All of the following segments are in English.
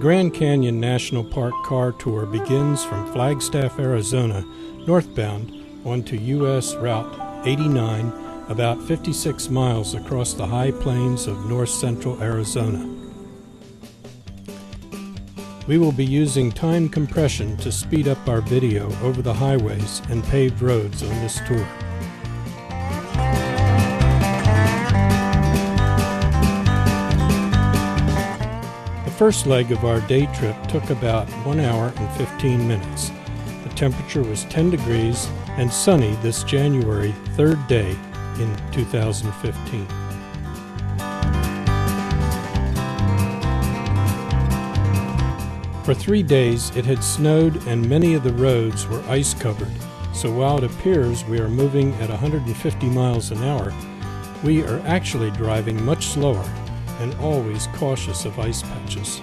Grand Canyon National Park car tour begins from Flagstaff, Arizona, northbound onto U.S. Route 89, about 56 miles across the high plains of north-central Arizona. We will be using time compression to speed up our video over the highways and paved roads on this tour. The first leg of our day trip took about 1 hour and 15 minutes. The temperature was 10 degrees and sunny this January 3rd day in 2015. For 3 days it had snowed and many of the roads were ice covered, so while it appears we are moving at 150 miles an hour, we are actually driving much slower and always cautious of ice patches.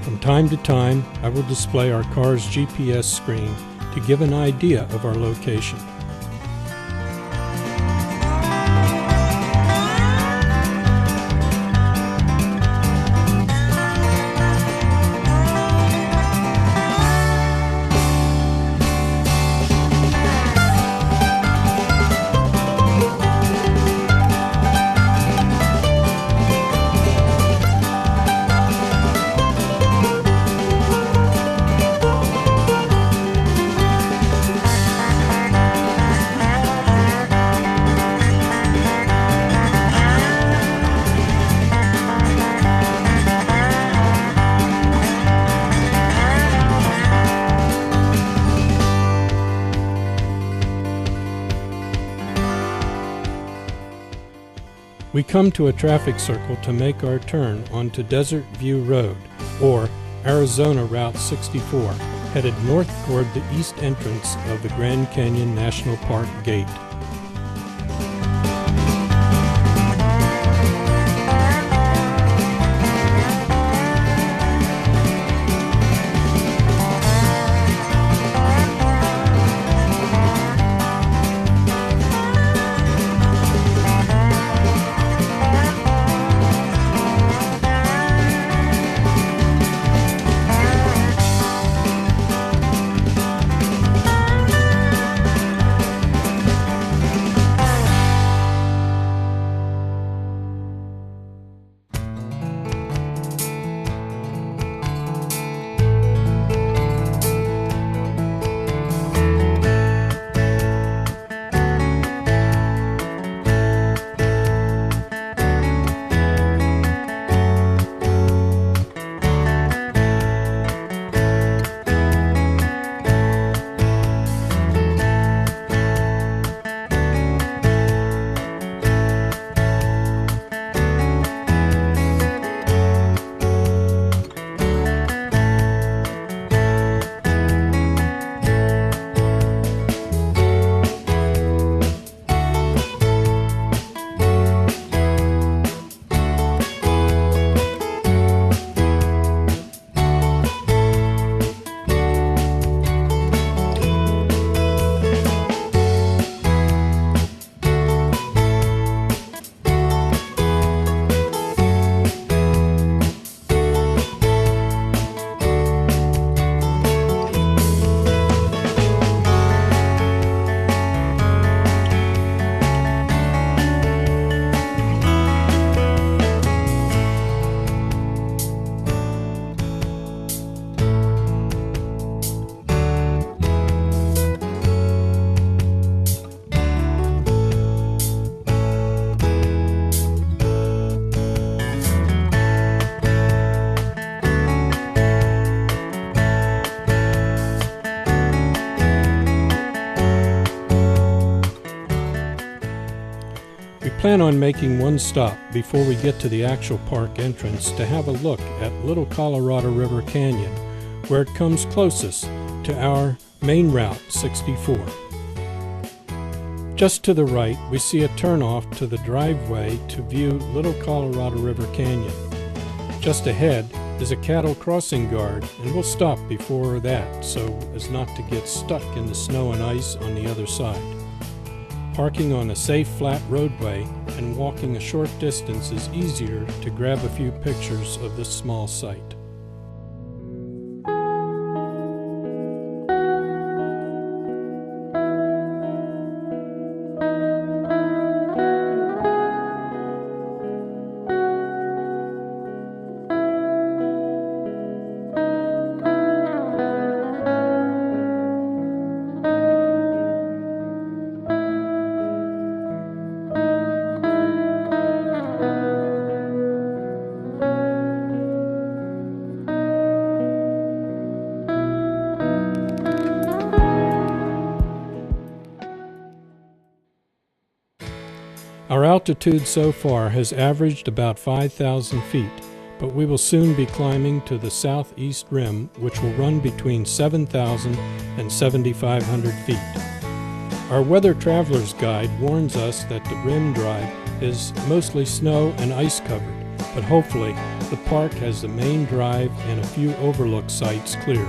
From time to time, I will display our car's GPS screen to give an idea of our location. We come to a traffic circle to make our turn onto Desert View Road, or Arizona Route 64, headed north toward the east entrance of the Grand Canyon National Park gate. plan on making one stop before we get to the actual park entrance to have a look at Little Colorado River Canyon, where it comes closest to our Main Route 64. Just to the right, we see a turnoff to the driveway to view Little Colorado River Canyon. Just ahead is a cattle crossing guard, and we'll stop before that so as not to get stuck in the snow and ice on the other side. Parking on a safe flat roadway and walking a short distance is easier to grab a few pictures of this small site. Our altitude so far has averaged about 5,000 feet, but we will soon be climbing to the southeast rim, which will run between 7,000 and 7,500 feet. Our Weather Traveler's Guide warns us that the rim drive is mostly snow and ice covered, but hopefully the park has the main drive and a few overlook sites cleared.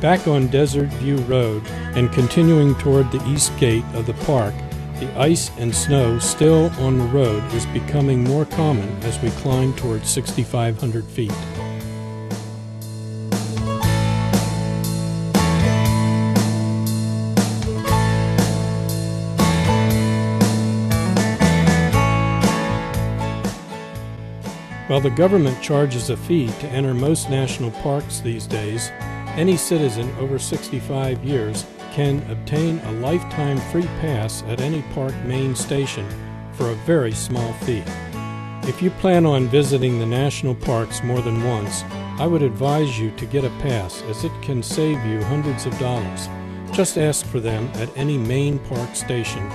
Back on Desert View Road and continuing toward the east gate of the park, the ice and snow still on the road is becoming more common as we climb toward 6,500 feet. While the government charges a fee to enter most national parks these days, any citizen over 65 years can obtain a lifetime free pass at any park main station for a very small fee. If you plan on visiting the national parks more than once, I would advise you to get a pass, as it can save you hundreds of dollars. Just ask for them at any main park station.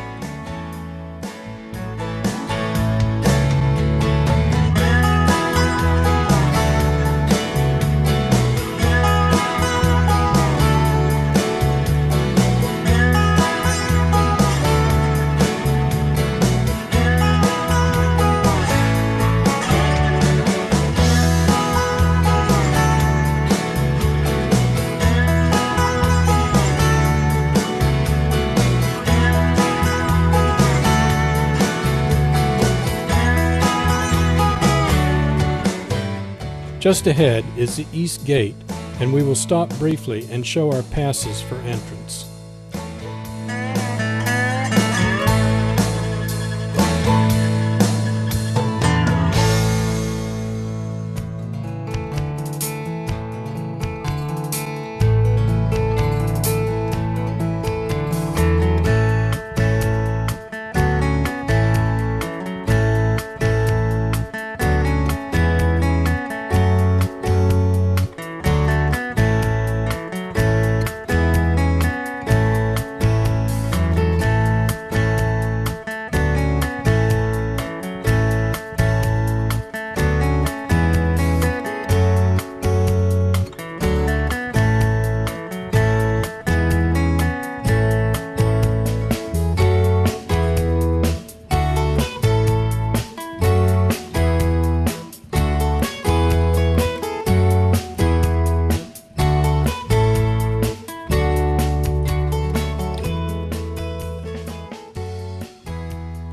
Just ahead is the East Gate, and we will stop briefly and show our passes for entrance.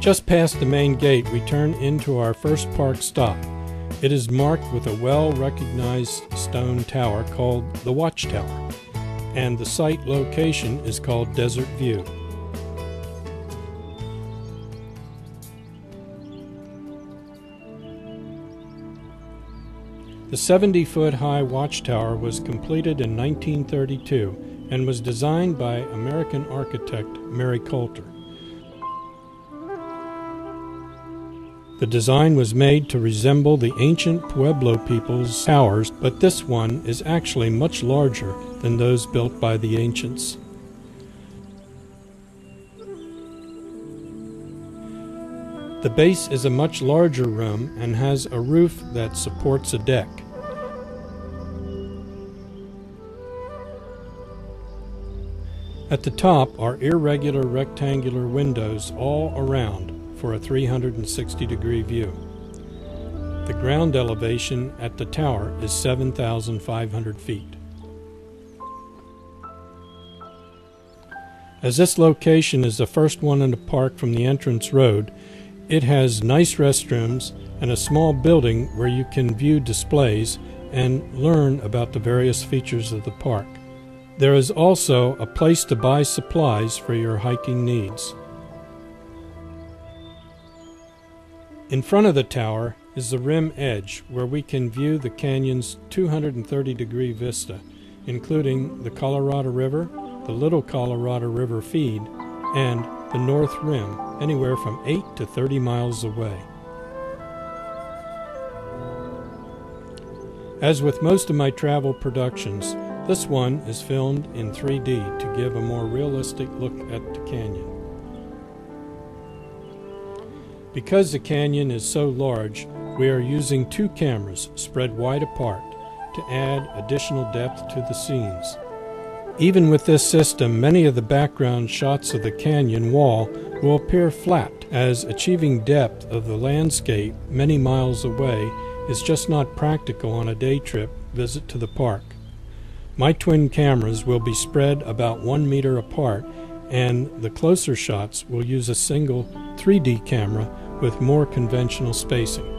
Just past the main gate, we turn into our first park stop. It is marked with a well-recognized stone tower called the Watchtower, and the site location is called Desert View. The 70-foot high watchtower was completed in 1932 and was designed by American architect Mary Coulter. The design was made to resemble the ancient Pueblo people's towers, but this one is actually much larger than those built by the ancients. The base is a much larger room and has a roof that supports a deck. At the top are irregular rectangular windows all around for a 360-degree view. The ground elevation at the tower is 7,500 feet. As this location is the first one in the park from the entrance road, it has nice restrooms and a small building where you can view displays and learn about the various features of the park. There is also a place to buy supplies for your hiking needs. In front of the tower is the rim edge where we can view the canyon's 230-degree vista, including the Colorado River, the Little Colorado River feed, and the North Rim, anywhere from 8 to 30 miles away. As with most of my travel productions, this one is filmed in 3D to give a more realistic look at the canyon. Because the canyon is so large, we are using two cameras spread wide apart to add additional depth to the scenes. Even with this system, many of the background shots of the canyon wall will appear flat, as achieving depth of the landscape many miles away is just not practical on a day trip visit to the park. My twin cameras will be spread about 1 meter apart, and the closer shots will use a single 3D camera with more conventional spacing.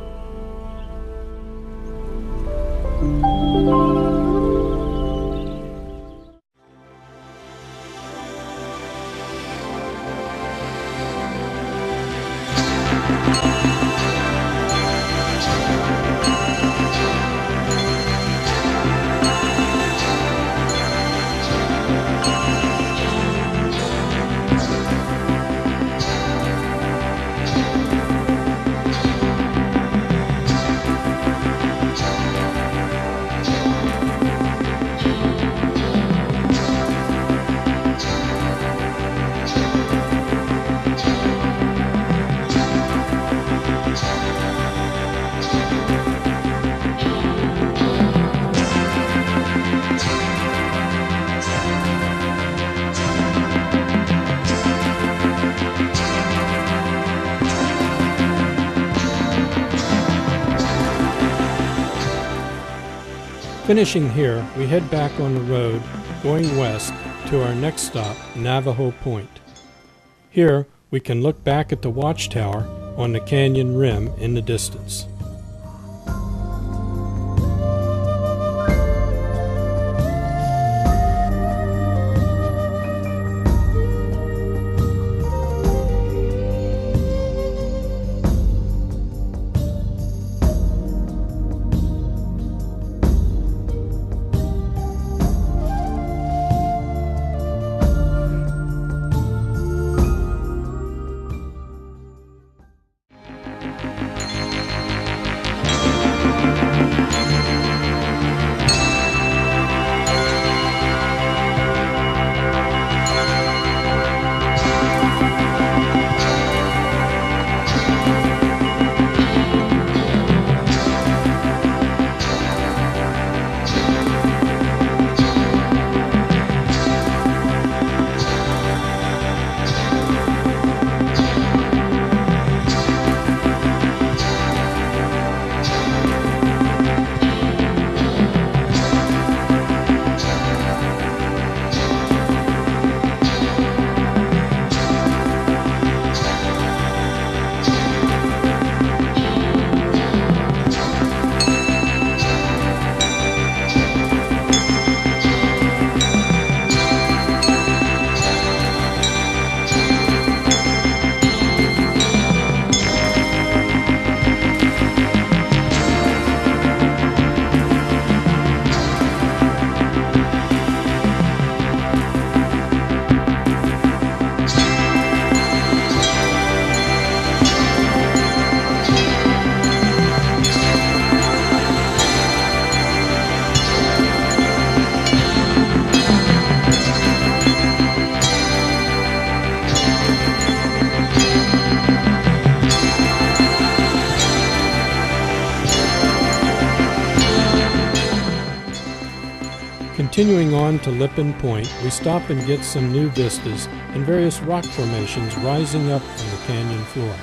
Finishing here, we head back on the road, going west to our next stop, Navajo Point. Here, we can look back at the watchtower on the canyon rim in the distance. Continuing on to Lippin Point, we stop and get some new vistas and various rock formations rising up from the canyon floor.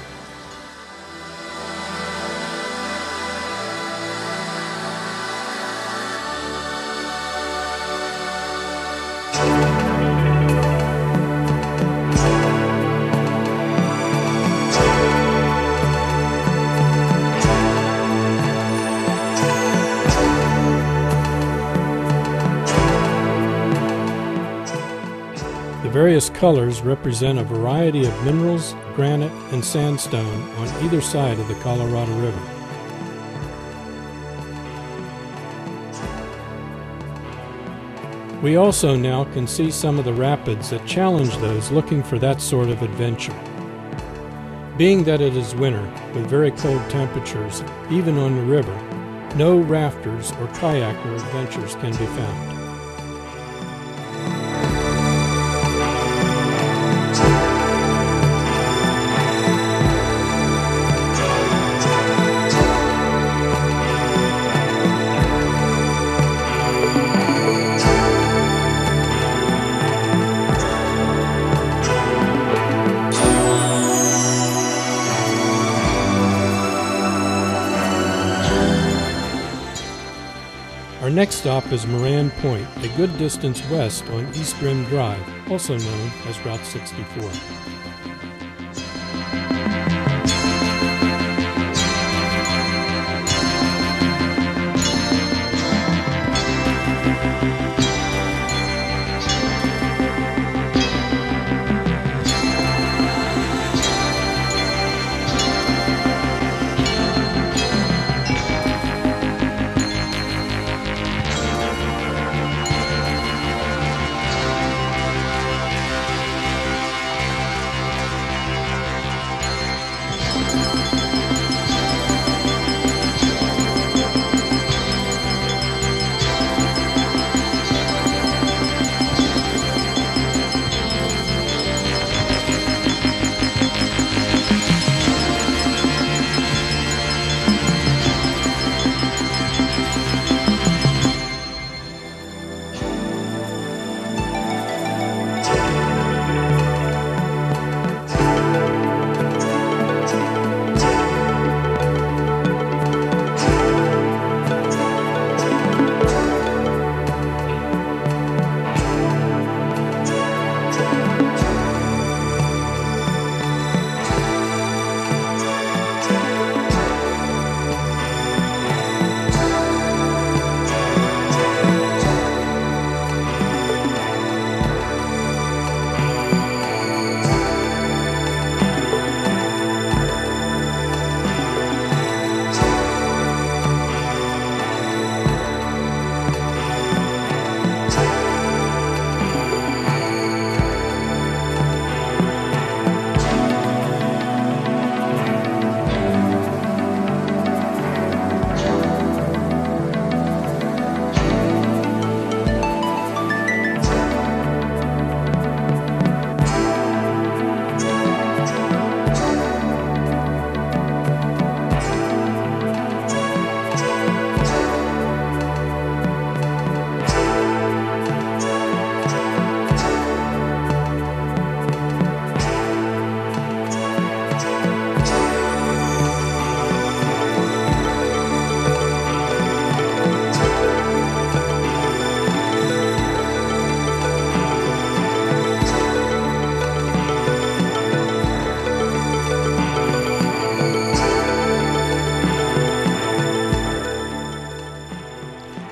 The various colors represent a variety of minerals, granite, and sandstone on either side of the Colorado River. We also now can see some of the rapids that challenge those looking for that sort of adventure. Being that it is winter, with very cold temperatures, even on the river, no rafters or kayaker adventures can be found. Our next stop is Moran Point, a good distance west on East Rim Drive, also known as Route 64.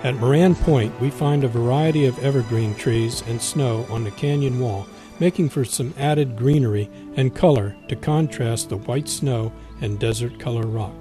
At Moran Point, we find a variety of evergreen trees and snow on the canyon wall, making for some added greenery and color to contrast the white snow and desert color rock.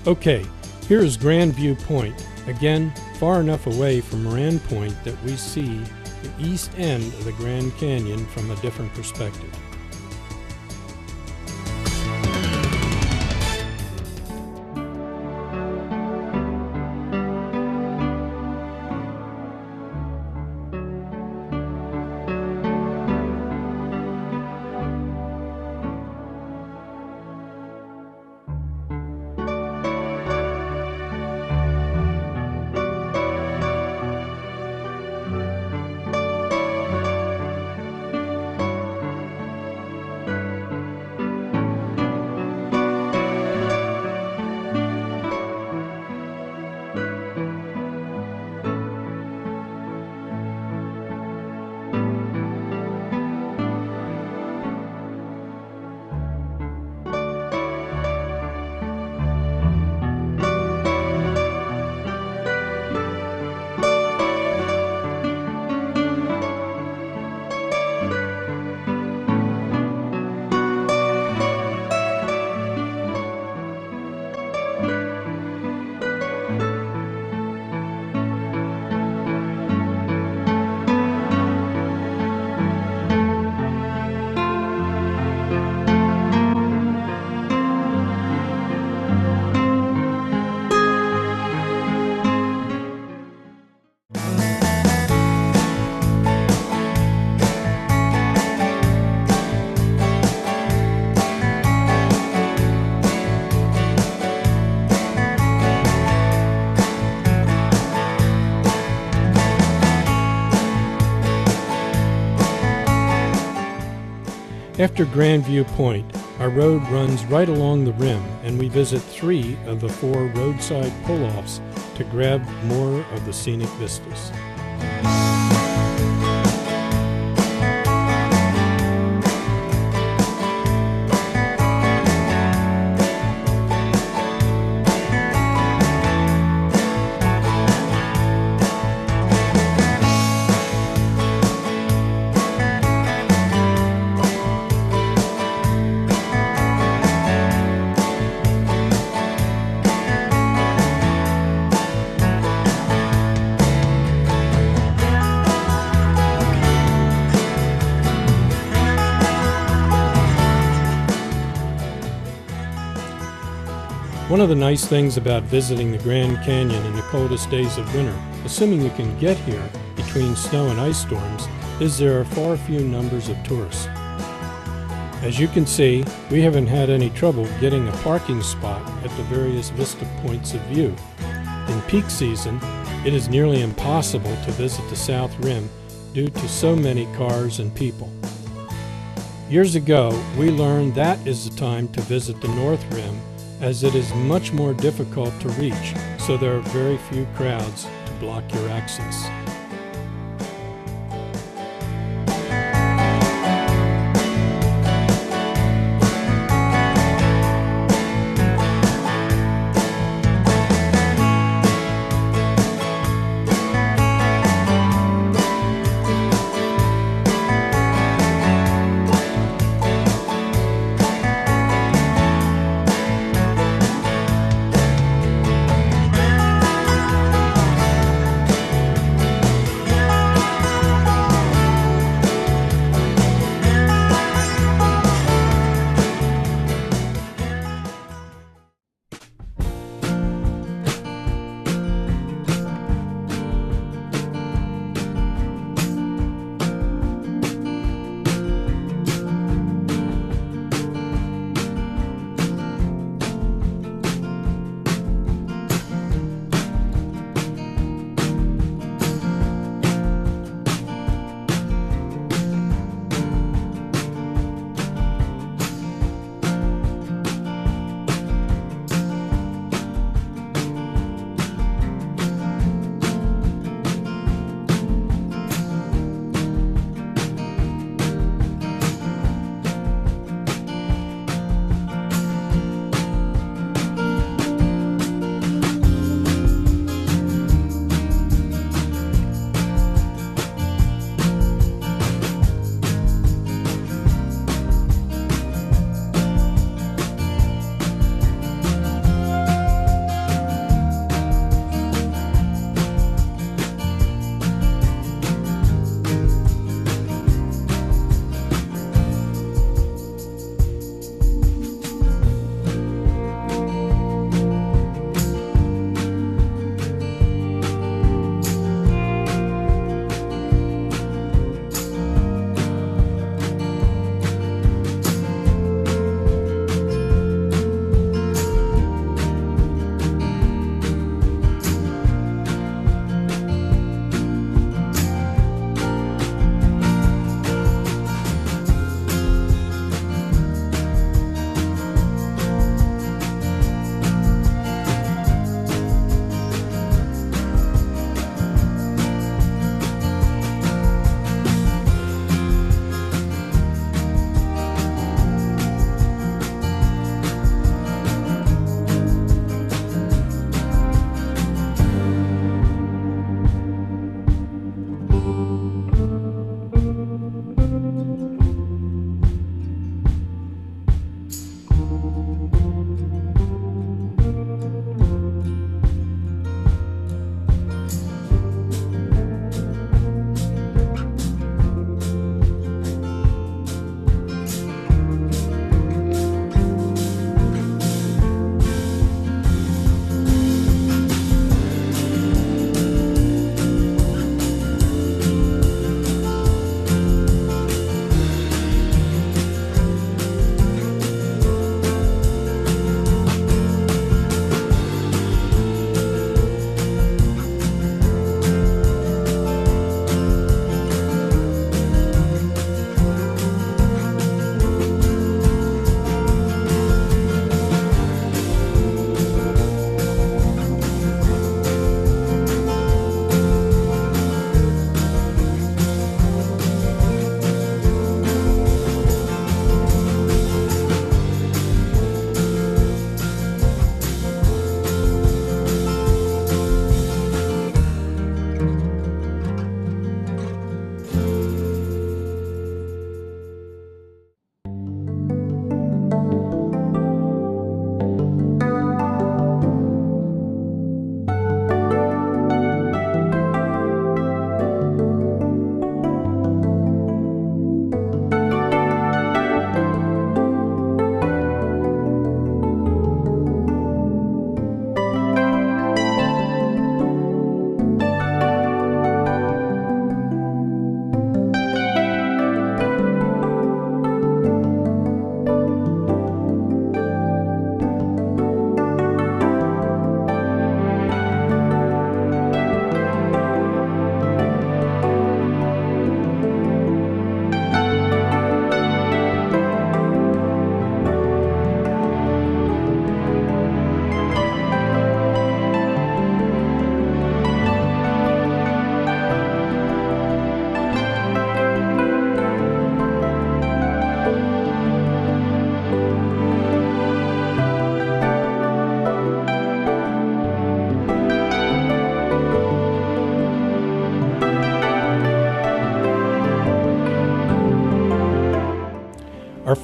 Okay, here is Grand View Point, again far enough away from Moran Point that we see the east end of the Grand Canyon from a different perspective. After Grand View Point, our road runs right along the rim, and we visit 3 of the 4 roadside pull-offs to grab more of the scenic vistas. One of the nice things about visiting the Grand Canyon in the coldest days of winter, assuming you can get here between snow and ice storms, is there are far few numbers of tourists. As you can see, we haven't had any trouble getting a parking spot at the various vista points of view. In peak season, it is nearly impossible to visit the South Rim due to so many cars and people. Years ago, we learned that is the time to visit the North Rim, as it is much more difficult to reach, so there are very few crowds to block your access.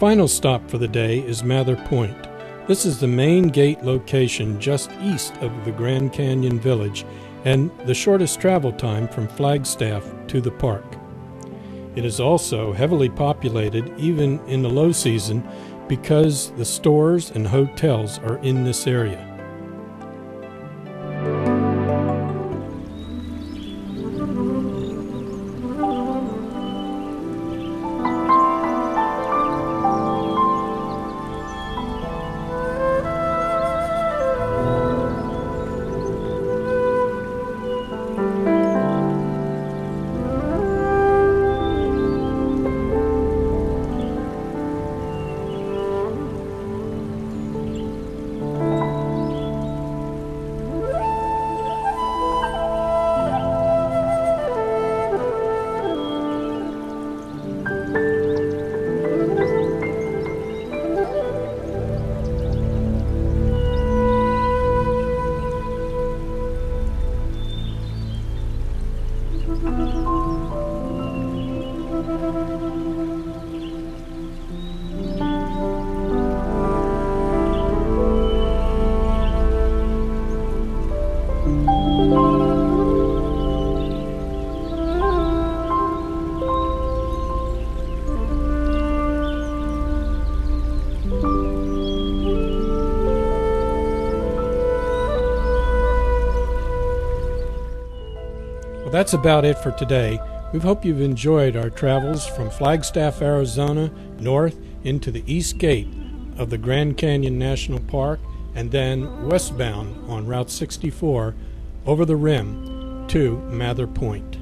final stop for the day is Mather Point. This is the main gate location just east of the Grand Canyon Village and the shortest travel time from Flagstaff to the park. It is also heavily populated even in the low season because the stores and hotels are in this area. That's about it for today. We hope you've enjoyed our travels from Flagstaff, Arizona, north into the east gate of the Grand Canyon National Park, and then westbound on Route 64 over the rim to Mather Point.